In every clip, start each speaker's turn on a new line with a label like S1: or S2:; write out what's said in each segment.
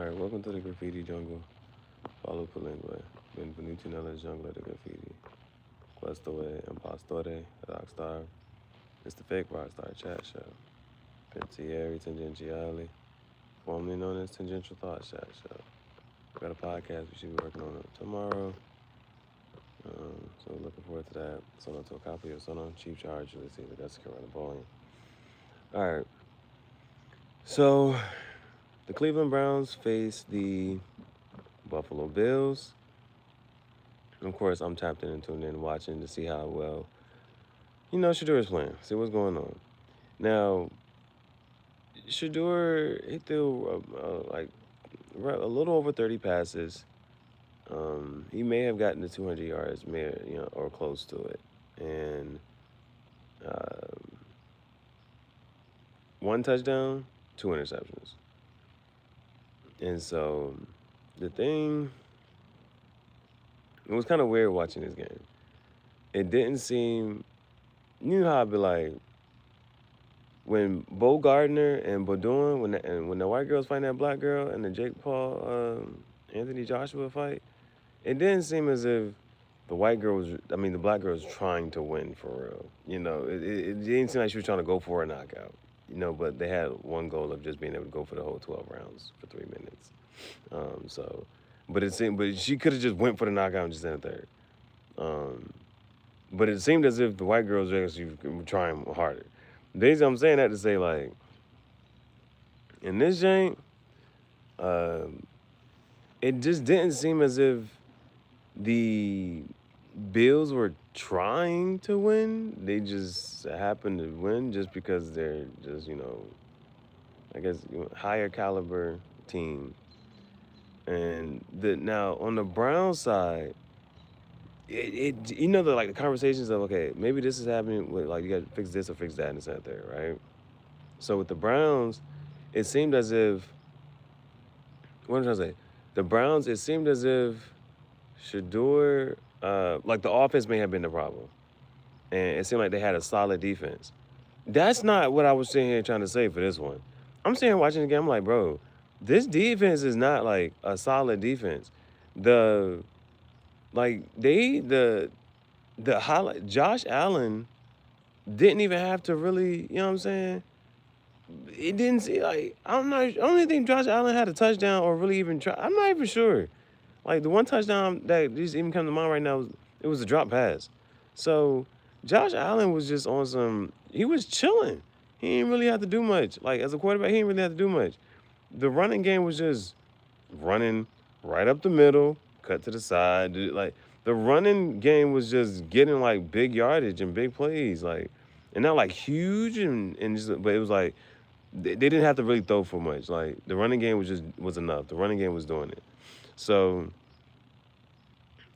S1: Alright, welcome to the graffiti jungle. Follow Palingue. Benvenuti nella giungla di graffiti. Questo è Impostore Rockstar. It's the fake Rockstar chat show. Pensieri Tangentiali, formerly known as Tangential Thought Chat Show. We got a podcast we should be working on tomorrow. So looking forward to that. Sono to a copy of Sono Chief Charge. Let's see if that's Carolina Bowling. Alright. So the Cleveland Browns face the Buffalo Bills. And of course, I'm tapped in and tuned in, watching to see how well, Shedeur is playing. See what's going on. Now, Shedeur, he threw a little over 30 passes. He may have gotten to 200 yards, or close to it, and one touchdown, two interceptions. And so, it was kind of weird watching this game. It didn't seem, how I'd be like, when Bo Gardner and Bodun, when the white girls fighting that black girl and the Jake Paul, Anthony Joshua fight, it didn't seem as if the black girl was trying to win for real. It didn't seem like she was trying to go for a knockout. But they had one goal of just being able to go for the whole 12 rounds for 3 minutes. But she could have just went for the knockout and just ended third. But it seemed as if the white girls actually were trying harder. Basically, I'm saying that to say, like, in this jank, it just didn't seem as if the Bills were trying to win. They just happened to win just because they're just, I guess, higher caliber team. And now on the Brown side, the conversations of, okay, maybe this is happening with, like, you got to fix this or fix that and it's not there, right? So with the Browns, it seemed as if, what am I trying to say? The Browns, it seemed as if Shedeur, like, the offense may have been the problem. And it seemed like they had a solid defense. That's not what I was sitting here trying to say for this one. I'm sitting here watching the game, I'm like, bro, this defense is not, like, a solid defense. Josh Allen didn't even have to really, you know what I'm saying? It didn't see, like, I don't even think Josh Allen had a touchdown or really even try. I'm not even sure. Like, the one touchdown that just even come to mind right now, it was a drop pass. So Josh Allen was just on he was chilling. He didn't really have to do much. Like, as a quarterback, he didn't really have to do much. The running game was just running right up the middle, cut to the side. Like, the running game was just getting, like, big yardage and big plays, like, and not like huge but it was like they didn't have to really throw for much. Like, the running game was enough. The running game was doing it. So,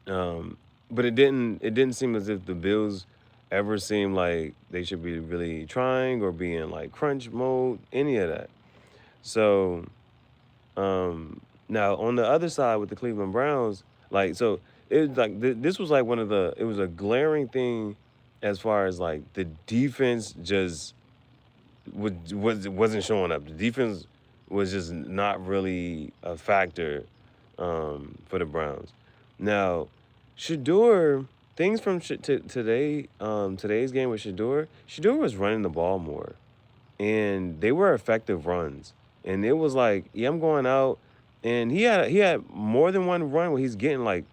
S1: but it didn't seem as if the Bills ever seemed like they should be really trying or be in, like, crunch mode, any of that. So, now on the other side with the Cleveland Browns, like, so it was like this was like it was a glaring thing as far as, like, the defense just wasn't showing up. The defense was just not really a factor for the Browns. Now, Shedeur, things from today's game with Shedeur was running the ball more, and they were effective runs. And it was like, yeah, I'm going out, and he had more than one run where he's getting, like,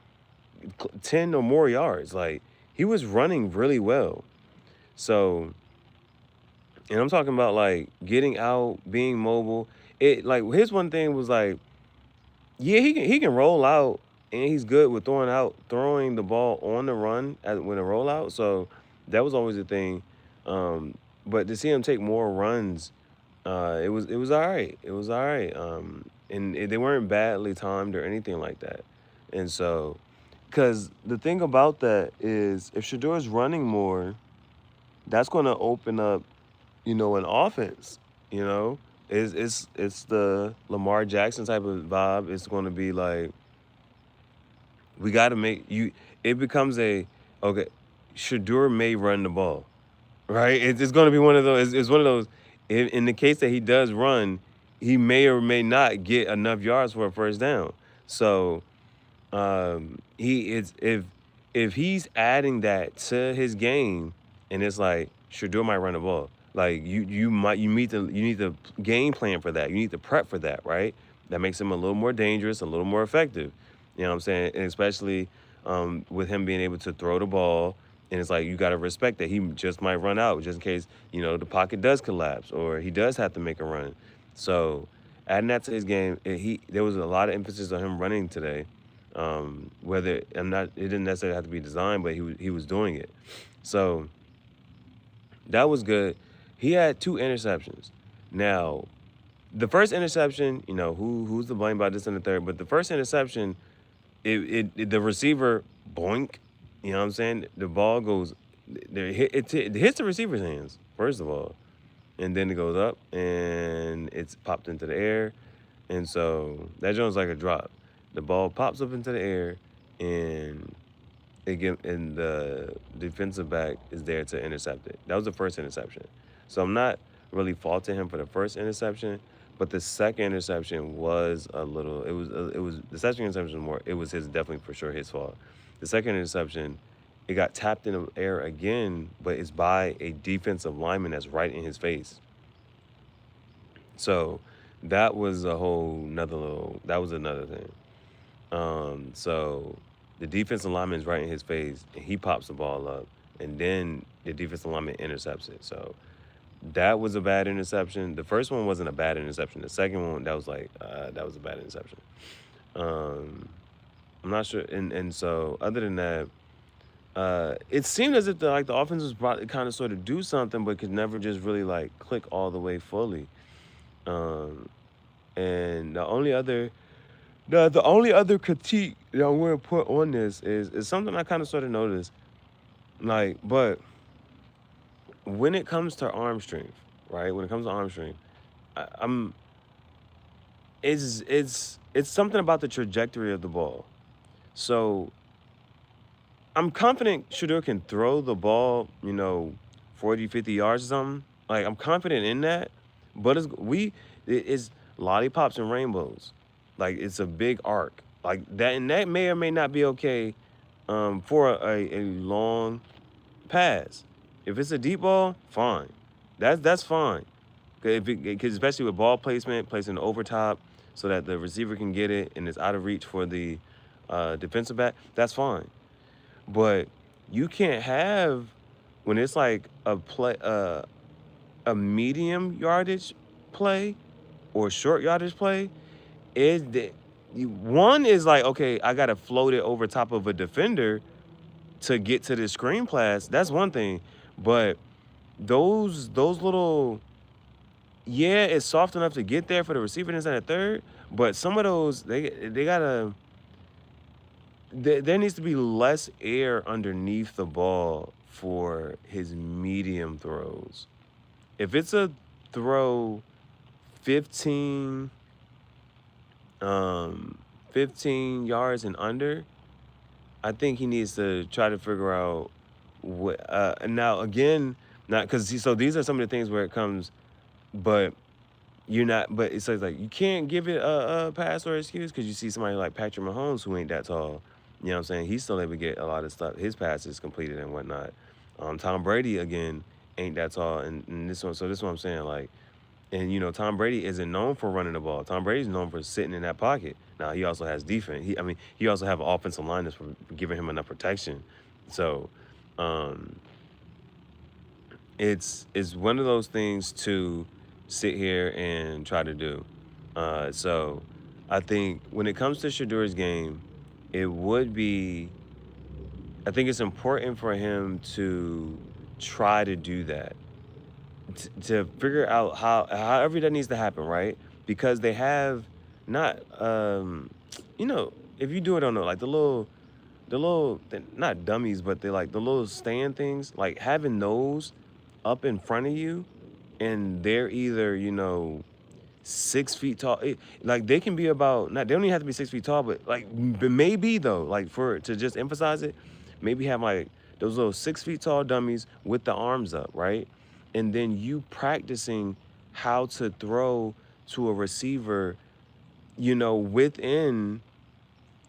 S1: 10 or more yards. Like, he was running really well. So, and I'm talking about, like, getting out, being mobile. His one thing was, like, yeah, he can roll out, and he's good with throwing the ball on the run when a rollout. So that was always a thing. But to see him take more runs, it was all right. It was all right. And they weren't badly timed or anything like that. And so, because the thing about that is, if Shedeur's running more, that's going to open up, an offense. It's the Lamar Jackson type of vibe. It's going to be like, we got to make you. It becomes okay. Shedeur may run the ball, right? It's going to be one of those. It's one of those. In the case that he does run, he may or may not get enough yards for a first down. So he is if he's adding that to his game, and it's like Shedeur might run the ball. Like you need to game plan for that. You need to prep for that, right? That makes him a little more dangerous, a little more effective. You know what I'm saying? And especially with him being able to throw the ball, and it's like you got to respect that he just might run out just in case the pocket does collapse or he does have to make a run. So adding that to his game, there was a lot of emphasis on him running today. Whether I'm not, it didn't necessarily have to be designed, but he was doing it. So that was good. He had 2 interceptions. Now, the first interception, who's to blame about this in the third? But the first interception, the receiver boink. You know what I'm saying? The ball goes, it hits the receiver's hands first of all, and then it goes up and it's popped into the air, and so that joint's like a drop. The ball pops up into the air, and and the defensive back is there to intercept it. That was the first interception. So I'm not really faulting him for the first interception, but the second interception was a little. It was the second interception was more. It was his definitely for sure his fault. The second interception, it got tapped in the air again, but it's by a defensive lineman that's right in his face. So that was a whole nother little. That was another thing. So the defensive lineman is right in his face, and he pops the ball up, and then the defensive lineman intercepts it. So that was a bad interception. The first one wasn't a bad interception. The second one, that was a bad interception. Um, I'm not sure, and so other than that, it seemed as if the offense was brought to kind of sort of do something, but could never just really like click all the way fully. Um, and the only other critique that I'm going to put on this is something I kind of sort of noticed. Like, but when it comes to arm strength, right? When it comes to arm strength, I'm it's something about the trajectory of the ball. So I'm confident Shedeur can throw the ball, 40, 50 yards or something. Like I'm confident in that, but it's lollipops and rainbows. Like it's a big arc. Like that, and that may or may not be okay for a long pass. If it's a deep ball, fine. That's fine. Because especially with ball placement, placing the over top so that the receiver can get it and it's out of reach for the defensive back, that's fine. But you can't have when it's like a medium yardage play or short yardage play. One is like, okay, I gotta float it over top of a defender to get to the screen pass. That's one thing, but those little, yeah, it's soft enough to get there for the receiver inside the third. But some of those they gotta there needs to be less air underneath the ball for his medium throws. If it's a throw 15 um 15 yards and under, I think he needs to try to figure out what now again, not because so these are some of the things where it comes, but you're not, but it says like you can't give it a pass or excuse because you see somebody like Patrick Mahomes who ain't that tall. You know what I'm saying? He's still able to get a lot of stuff, his passes completed and whatnot. Tom Brady again ain't that tall, and this one. So this is what I'm saying. Like, and Tom Brady isn't known for running the ball. Tom Brady's known for sitting in that pocket. Now he also has defense. He also have an offensive line that's for giving him enough protection. So, um, it's one of those things to sit here and try to do. So I think when it comes to Shedeur's game, it would be. I think it's important for him to try to do that, to figure out however that needs to happen, right? Because they have not, if you do it on like not dummies, but they like the little stand things, like having those up in front of you, and they're either 6 feet tall. Like they can be about not. They don't even have to be 6 feet tall, but like maybe though, like for to just emphasize it, maybe have like those little 6 feet tall dummies with the arms up, right? And then you practicing how to throw to a receiver, within,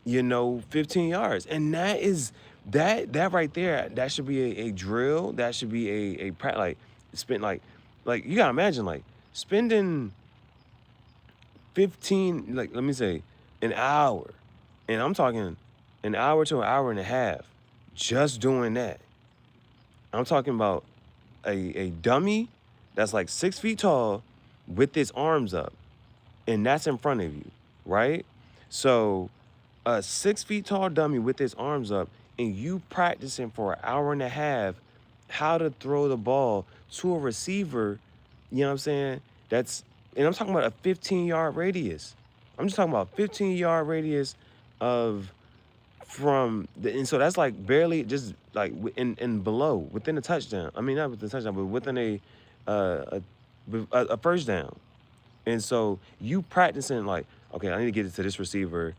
S1: 15 yards. And that right there, that should be a drill. That should be like, spend like you gotta imagine, like, spending 15, like, let me say, an hour. And I'm talking an hour to an hour and a half just doing that. I'm talking about a dummy that's like 6 feet tall with his arms up, and that's in front of you, right? So a 6 feet tall dummy with his arms up, and you practicing for an hour and a half how to throw the ball to a receiver, you know what I'm saying? And I'm talking about a 15-yard radius. I'm just talking about 15-yard radius of and so that's like barely just like in below within a touchdown. I mean, not within a touchdown, but within a first down. And so you practicing like, okay, I need to get it to this receiver,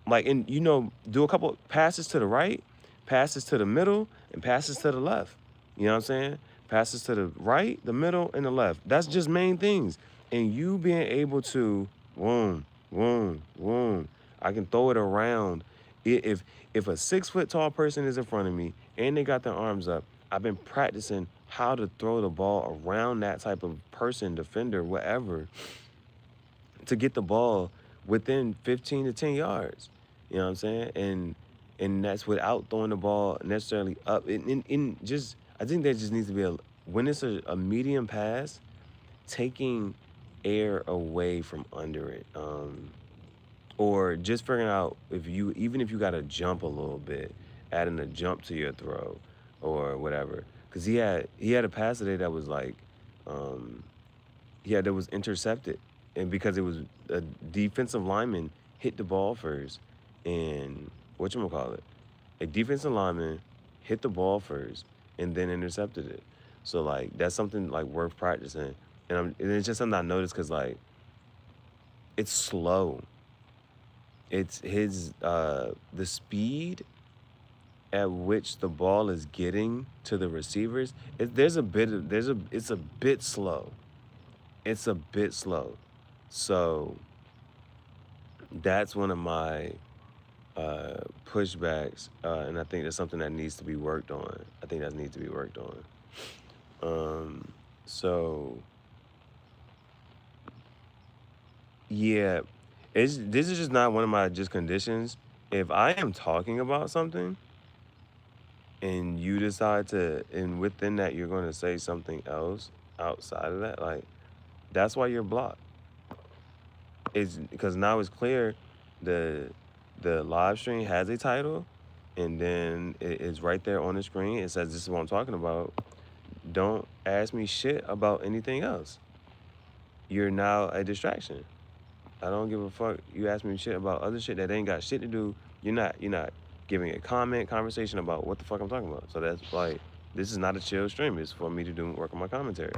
S1: like, and do a couple passes to the right, passes to the middle, and passes to the left. You know what I'm saying? Passes to the right, the middle, and the left. That's just main things. And you being able to, boom, boom, boom, I can throw it around. If a 6 foot tall person is in front of me and they got their arms up, I've been practicing how to throw the ball around that type of person, defender, whatever, to get the ball within 15 to 10 yards. You know what I'm saying? And that's without throwing the ball necessarily up. I think there just needs to be when it's a medium pass, taking air away from under it. Or just figuring out even if you got to jump a little bit, adding a jump to your throw or whatever. Because he had a pass today that was like, that was intercepted, and because it was a defensive lineman hit the ball first, and whatchamacallit, a defensive lineman hit the ball first and then intercepted it. So like that's something like worth practicing, and it's just something I noticed because like it's slow. It's the speed at which the ball is getting to the receivers. It's a bit slow. It's a bit slow. So that's one of my pushbacks, and I think that's something that needs to be worked on. I think that needs to be worked on. So yeah, this is just not one of my just conditions. If I am talking about something and you decide and within that you're going to say something else outside of that, like, that's why you're blocked. It's because now it's clear the live stream has a title, and then it's right there on the screen. It says this is what I'm talking about. Don't ask me shit about anything else. You're now a distraction. I don't give a fuck. You ask me shit about other shit that ain't got shit to do. You're not giving a conversation about what the fuck I'm talking about. So that's like, this is not a chill stream. It's for me to work on my commentary.